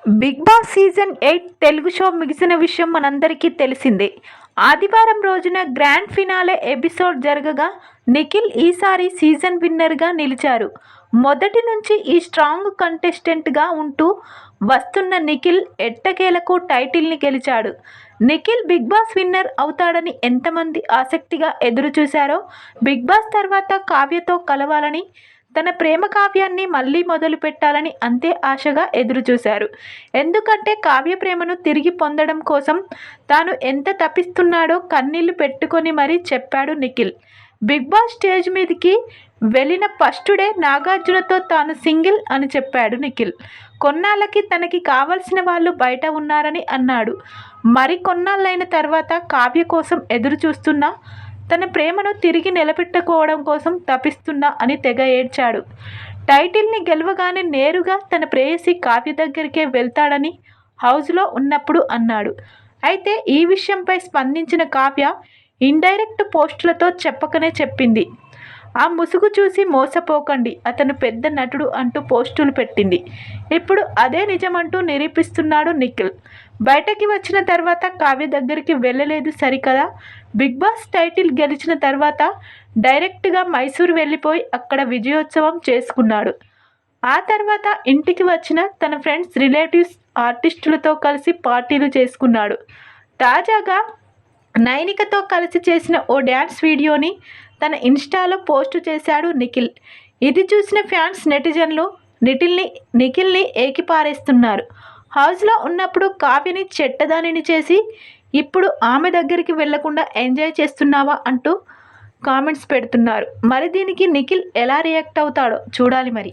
Big Boss season 8 Telugu show ముగిసిన విషయం మనందరికీ తెలిసిందే. ఆదివారం రోజున గ్రాండ్ ఫినాలే ఎపిసోడ్ జరగగా నిఖిల్ ఈసారి సీజన్ విన్నర్గా నిలిచారు. మొదటి నుంచి ఈ స్ట్రాంగ్ కంటెస్టెంట్గా ఉంటూ వస్తున్న నిఖిల్ ఎట్టకేలకు టైటిల్ని గెలిచాడు. నిఖిల్ బిగ్ బాస్ విన్నర్ అవుతాడని ఎంతమంది ఆసక్తిగా ఎదురు చూశారో, బిగ్ బాస్ తర్వాత కావ్యతో కలవాలని, తన ప్రేమ కావ్యాన్ని మళ్ళీ మొదలు పెట్టాలని అంతే ఆశగా ఎదురుచూశారు. ఎందుకంటే కావ్య ప్రేమను తిరిగి పొందడం కోసం తాను ఎంత తపిస్తున్నాడో కన్నీళ్లు పెట్టుకొని మరీ చెప్పాడు నిఖిల్. బిగ్ బాస్ స్టేజ్ మీదకి వెళ్ళిన ఫస్ట్ డే నాగార్జునతో తాను సింగిల్ అని చెప్పాడు నిఖిల్. కొన్నాళ్ళకి తనకి కావలసిన వాళ్ళు బయట ఉన్నారని అన్నాడు. మరి కొన్నాళ్ళైన తర్వాత కావ్య కోసం ఎదురు చూస్తున్నా, తన ప్రేమను తిరిగి నిలబెట్టుకోవడం కోసం తపిస్తున్నా అని తెగ ఏడ్చాడు. టైటిల్ని గెలవగానే నేరుగా తన ప్రేయసి కావ్య దగ్గరికే వెళ్తాడని హౌస్లో ఉన్నప్పుడు అన్నాడు. అయితే ఈ విషయంపై స్పందించిన కావ్య ఇండైరెక్ట్ పోస్టులతో చెప్పకనే చెప్పింది. ఆ ముసుగు చూసి మోసపోకండి, అతను పెద్ద నటుడు అంటూ పోస్టులు పెట్టింది. ఇప్పుడు అదే నిజమంటూ నిరూపిస్తున్నాడు నిఖిల్. బయటకి వచ్చిన తర్వాత కావ్య దగ్గరికి వెళ్ళలేదు సరికదా, బిగ్ బాస్ టైటిల్ గెలిచిన తర్వాత డైరెక్ట్గా మైసూర్ వెళ్ళిపోయి అక్కడ విజయోత్సవం చేసుకున్నాడు. ఆ తర్వాత ఇంటికి వచ్చిన తన ఫ్రెండ్స్, రిలేటివ్స్, ఆర్టిస్టులతో కలిసి పార్టీలు చేసుకున్నాడు. తాజాగా నైనికతో కలిసి చేసిన ఓ డ్యాన్స్ వీడియోని తన ఇన్స్టాలో పోస్టు చేశాడు నిఖిల్. ఇది చూసిన ఫ్యాన్స్, నెటిజన్లు నిఖిల్ని ఏకిపారేస్తున్నారు. హౌస్లో ఉన్నప్పుడు కావ్యని చెడ్డదానిని చేసి ఇప్పుడు ఆమె దగ్గరికి వెళ్లకుండా ఎంజాయ్ చేస్తున్నావా అంటూ కామెంట్స్ పెడుతున్నారు. మరి దీనికి నిఖిల్ ఎలా రియాక్ట్ అవుతాడో చూడాలి మరి.